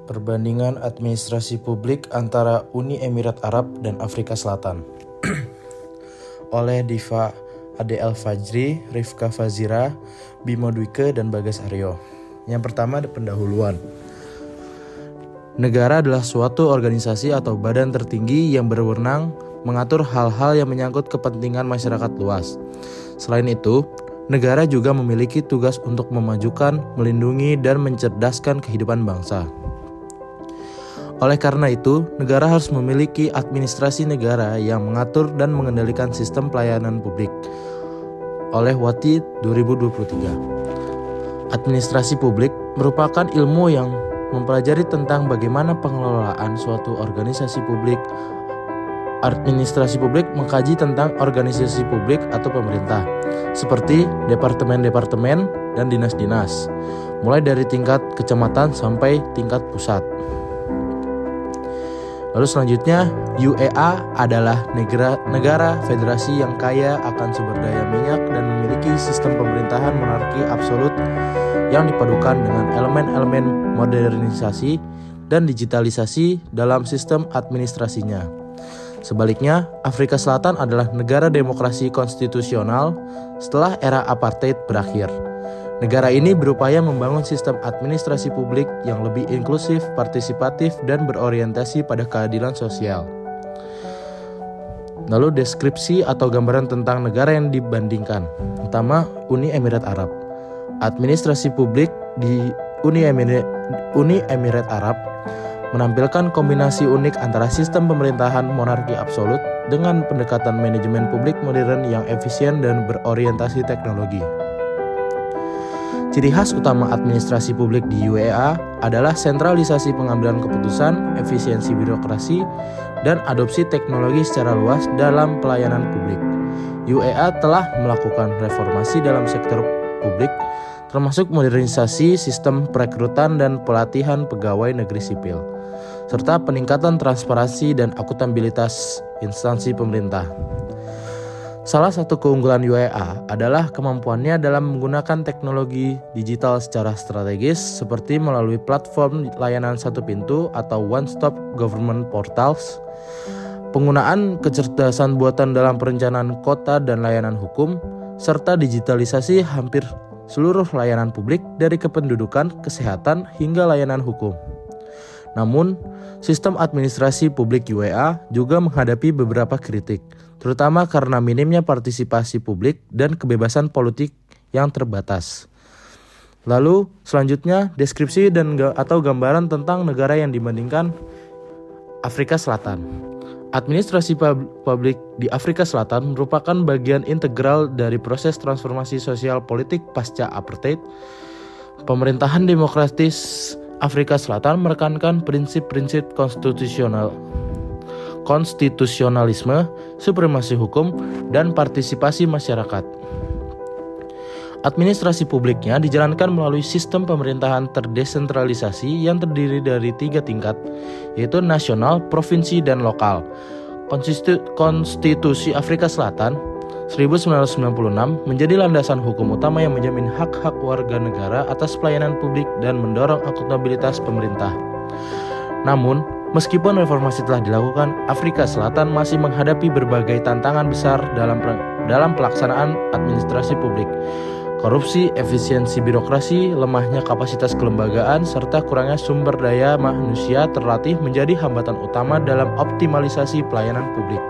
Perbandingan administrasi publik antara Uni Emirat Arab dan Afrika Selatan oleh Diva Ade El-Fajri, Rifka Fazira, Bimo Dwike, dan Bagas Aryo. Yang pertama ada pendahuluan. Negara adalah suatu organisasi atau badan tertinggi yang berwenang mengatur hal-hal yang menyangkut kepentingan masyarakat luas. Selain itu, negara juga memiliki tugas untuk memajukan, melindungi, dan mencerdaskan kehidupan bangsa. Oleh karena itu, negara harus memiliki administrasi negara yang mengatur dan mengendalikan sistem pelayanan publik. Oleh Wati 2023. Administrasi publik merupakan ilmu yang mempelajari tentang bagaimana pengelolaan suatu organisasi publik. Administrasi publik mengkaji tentang organisasi publik atau pemerintah, seperti departemen-departemen dan dinas-dinas, mulai dari tingkat kecamatan sampai tingkat pusat. Lalu selanjutnya, UEA adalah negara federasi yang kaya akan sumber daya minyak dan memiliki sistem pemerintahan monarki absolut yang dipadukan dengan elemen-elemen modernisasi dan digitalisasi dalam sistem administrasinya. Sebaliknya, Afrika Selatan adalah negara demokrasi konstitusional setelah era apartheid berakhir. Negara ini berupaya membangun sistem administrasi publik yang lebih inklusif, partisipatif, dan berorientasi pada keadilan sosial. Lalu deskripsi atau gambaran tentang negara yang dibandingkan. Pertama, Uni Emirat Arab. Administrasi publik di Uni Emirat Arab menampilkan kombinasi unik antara sistem pemerintahan monarki absolut dengan pendekatan manajemen publik modern yang efisien dan berorientasi teknologi. Ciri khas utama administrasi publik di UEA adalah sentralisasi pengambilan keputusan, efisiensi birokrasi, dan adopsi teknologi secara luas dalam pelayanan publik. UEA telah melakukan reformasi dalam sektor publik, termasuk modernisasi sistem perekrutan dan pelatihan pegawai negeri sipil, serta peningkatan transparansi dan akuntabilitas instansi pemerintah. Salah satu keunggulan UEA adalah kemampuannya dalam menggunakan teknologi digital secara strategis seperti melalui platform layanan satu pintu atau one-stop government portals, penggunaan kecerdasan buatan dalam perencanaan kota dan layanan hukum, serta digitalisasi hampir seluruh layanan publik dari kependudukan, kesehatan, hingga layanan hukum. Namun, sistem administrasi publik UEA juga menghadapi beberapa kritik, terutama karena minimnya partisipasi publik dan kebebasan politik yang terbatas. Lalu, selanjutnya deskripsi atau gambaran tentang negara yang dibandingkan. Afrika Selatan. Administrasi publik di Afrika Selatan merupakan bagian integral dari proses transformasi sosial politik pasca apartheid. Pemerintahan demokratis Afrika Selatan menekankan prinsip-prinsip konstitusionalisme, supremasi hukum, dan partisipasi masyarakat. Administrasi publiknya dijalankan melalui sistem pemerintahan terdesentralisasi yang terdiri dari 3 tingkat, yaitu nasional, provinsi, dan lokal. Konstitusi Afrika Selatan 1996 menjadi landasan hukum utama yang menjamin hak-hak warga negara atas pelayanan publik dan mendorong akuntabilitas pemerintah. Namun, meskipun reformasi telah dilakukan, Afrika Selatan masih menghadapi berbagai tantangan besar dalam pelaksanaan administrasi publik. Korupsi, efisiensi birokrasi, lemahnya kapasitas kelembagaan, serta kurangnya sumber daya manusia terlatih menjadi hambatan utama dalam optimalisasi pelayanan publik.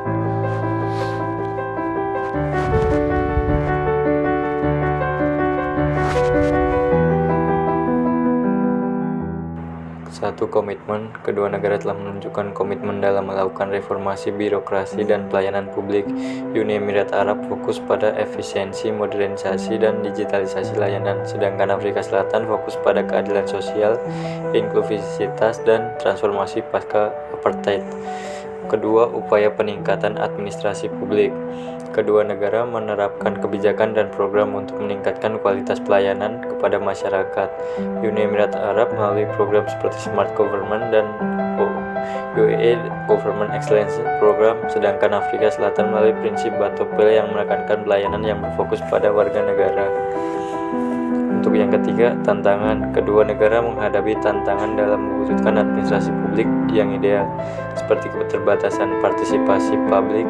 Satu, komitmen. Kedua negara telah menunjukkan komitmen dalam melakukan reformasi birokrasi dan pelayanan publik. Uni Emirat Arab fokus pada efisiensi, modernisasi, dan digitalisasi layanan, sedangkan Afrika Selatan fokus pada keadilan sosial, inklusivitas, dan transformasi pasca apartheid. Kedua, upaya peningkatan administrasi publik. Kedua negara menerapkan kebijakan dan program untuk meningkatkan kualitas pelayanan kepada masyarakat. Uni Emirat Arab melalui program seperti Smart Government dan UAE Government Excellence Program, sedangkan Afrika Selatan melalui prinsip Batopel yang menekankan pelayanan yang berfokus pada warga negara. Untuk yang ketiga, tantangan. Kedua negara menghadapi tantangan dalam mewujudkan administrasi publik yang ideal, seperti keterbatasan partisipasi publik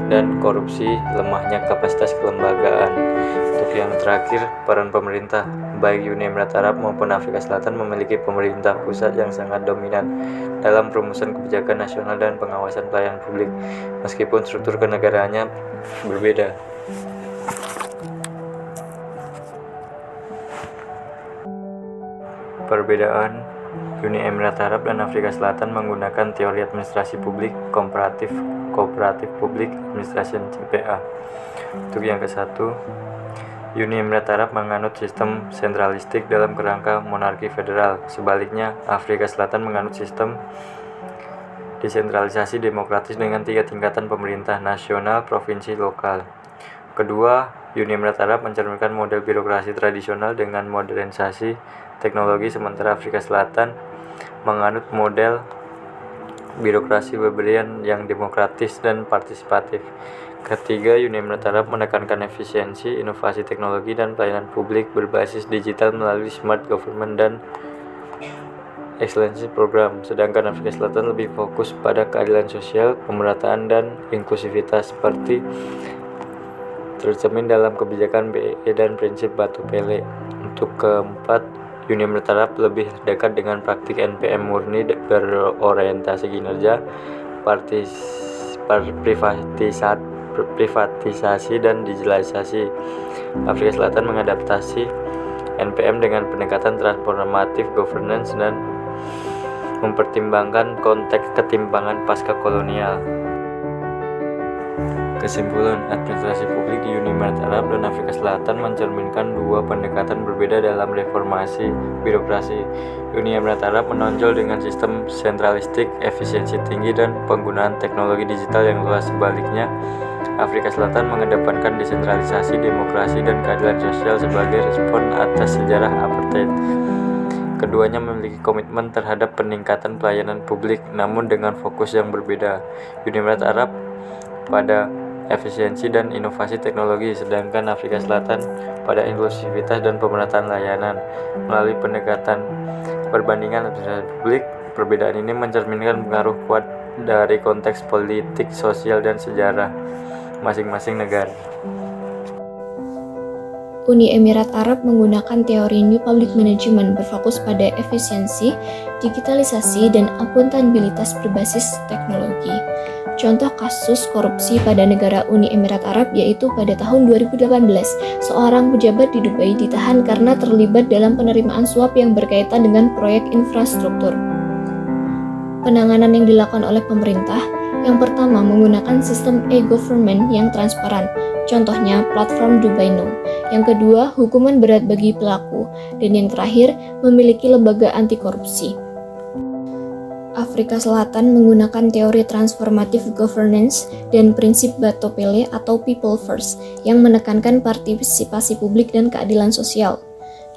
dan korupsi, lemahnya kapasitas kelembagaan. Untuk yang terakhir, peran pemerintah, baik Uni Emirat Arab maupun Afrika Selatan memiliki pemerintah pusat yang sangat dominan dalam perumusan kebijakan nasional dan pengawasan pelayanan publik, meskipun struktur kenegaraannya berbeda. Perbedaan Uni Emirat Arab dan Afrika Selatan menggunakan teori administrasi publik kooperatif publik administration CPA. Untuk yang ke-1, Uni Emirat Arab menganut sistem sentralistik dalam kerangka monarki federal. Sebaliknya, Afrika Selatan menganut sistem desentralisasi demokratis dengan 3 tingkatan pemerintah: nasional, provinsi, lokal. Kedua, Uni Emirat Arab mencerminkan model birokrasi tradisional dengan modernisasi teknologi, sementara Afrika Selatan menganut model birokrasi Weberian yang demokratis dan partisipatif. Ketiga, Uni Emirat Arab menekankan efisiensi, inovasi teknologi, dan pelayanan publik berbasis digital melalui smart government dan excellency program, sedangkan Afrika Selatan lebih fokus pada keadilan sosial, pemerataan, dan inklusivitas seperti tercermin dalam kebijakan BEE dan prinsip Batu Pele. Untuk keempat, Uni Emirat Arab lebih dekat dengan praktik NPM murni berorientasi kinerja, privatisasi dan digitalisasi. Afrika Selatan mengadaptasi NPM dengan pendekatan transformatif governance dan mempertimbangkan konteks ketimpangan pasca kolonial. Kesimpulan, administrasi publik di Uni Emirat Arab dan Afrika Selatan mencerminkan dua pendekatan berbeda dalam reformasi birokrasi. Uni Emirat Arab menonjol dengan sistem sentralistik, efisiensi tinggi, dan penggunaan teknologi digital yang luas. Sebaliknya, Afrika Selatan mengedepankan desentralisasi, demokrasi, dan keadilan sosial sebagai respon atas sejarah apartheid. Keduanya memiliki komitmen terhadap peningkatan pelayanan publik, namun dengan fokus yang berbeda. Uni Emirat Arab pada efisiensi dan inovasi teknologi, sedangkan Afrika Selatan pada inklusivitas dan pemerataan layanan. Melalui pendekatan perbandingan administrasi publik, perbedaan ini mencerminkan pengaruh kuat dari konteks politik, sosial, dan sejarah masing-masing negara. Uni Emirat Arab menggunakan teori New Public Management berfokus pada efisiensi, digitalisasi, dan akuntabilitas berbasis teknologi. Contoh kasus korupsi pada negara Uni Emirat Arab yaitu pada tahun 2018, seorang pejabat di Dubai ditahan karena terlibat dalam penerimaan suap yang berkaitan dengan proyek infrastruktur. Penanganan yang dilakukan oleh pemerintah, yang pertama menggunakan sistem e-government yang transparan, contohnya platform Dubai Now. Yang kedua, hukuman berat bagi pelaku, dan yang terakhir, memiliki lembaga anti korupsi. Afrika Selatan menggunakan teori transformative governance dan prinsip Batu Pele atau people first yang menekankan partisipasi publik dan keadilan sosial.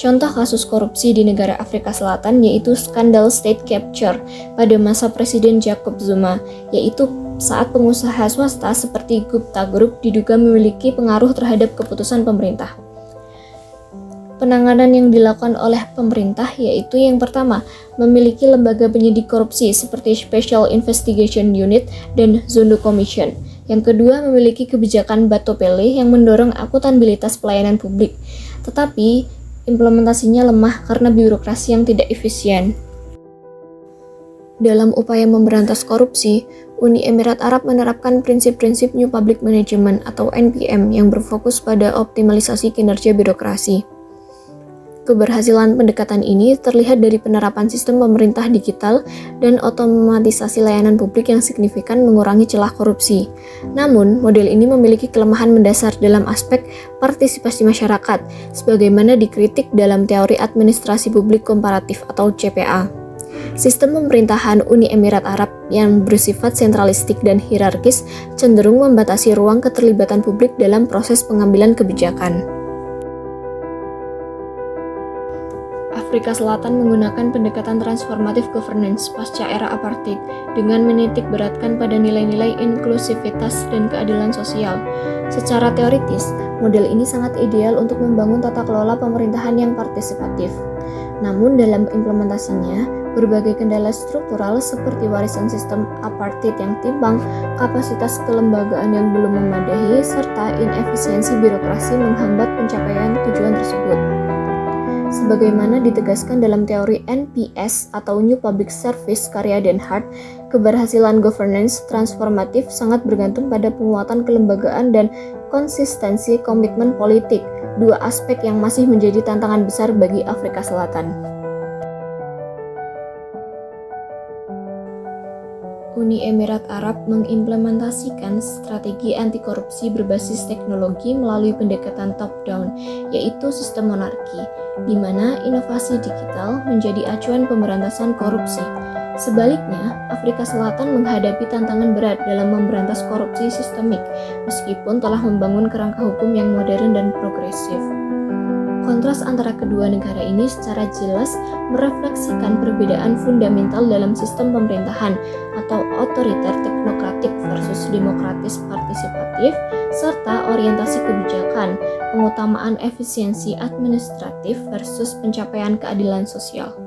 Contoh kasus korupsi di negara Afrika Selatan yaitu skandal state capture pada masa Presiden Jacob Zuma, yaitu saat pengusaha swasta seperti Gupta Group diduga memiliki pengaruh terhadap keputusan pemerintah. Penanganan yang dilakukan oleh pemerintah yaitu yang pertama, memiliki lembaga penyidik korupsi seperti Special Investigation Unit dan Zondo Commission. Yang kedua, memiliki kebijakan Batu Pele yang mendorong akuntabilitas pelayanan publik, tetapi implementasinya lemah karena birokrasi yang tidak efisien. Dalam upaya memberantas korupsi, Uni Emirat Arab menerapkan prinsip-prinsip New Public Management atau NPM yang berfokus pada optimalisasi kinerja birokrasi. Keberhasilan pendekatan ini terlihat dari penerapan sistem pemerintah digital dan otomatisasi layanan publik yang signifikan mengurangi celah korupsi. Namun, model ini memiliki kelemahan mendasar dalam aspek partisipasi masyarakat, sebagaimana dikritik dalam teori administrasi publik komparatif atau CPA. Sistem pemerintahan Uni Emirat Arab yang bersifat sentralistik dan hierarkis cenderung membatasi ruang keterlibatan publik dalam proses pengambilan kebijakan. Afrika Selatan menggunakan pendekatan transformatif governance pasca era apartheid dengan menitik beratkan pada nilai-nilai inklusivitas dan keadilan sosial. Secara teoritis, model ini sangat ideal untuk membangun tata kelola pemerintahan yang partisipatif. Namun dalam implementasinya, berbagai kendala struktural seperti warisan sistem apartheid yang timpang, kapasitas kelembagaan yang belum memadai, serta inefisiensi birokrasi menghambat pencapaian tujuan tersebut. Sebagaimana ditegaskan dalam teori NPS atau New Public Service karya Den Hart, keberhasilan governance transformatif sangat bergantung pada penguatan kelembagaan dan konsistensi komitmen politik, dua aspek yang masih menjadi tantangan besar bagi Afrika Selatan. Uni Emirat Arab mengimplementasikan strategi anti korupsi berbasis teknologi melalui pendekatan top-down, yaitu sistem monarki, di mana inovasi digital menjadi acuan pemberantasan korupsi. Sebaliknya, Afrika Selatan menghadapi tantangan berat dalam memberantas korupsi sistemik, meskipun telah membangun kerangka hukum yang modern dan progresif. Kontras antara kedua negara ini secara jelas merefleksikan perbedaan fundamental dalam sistem pemerintahan atau otoriter teknokratik versus demokratis partisipatif, serta orientasi kebijakan, pengutamaan efisiensi administratif versus pencapaian keadilan sosial.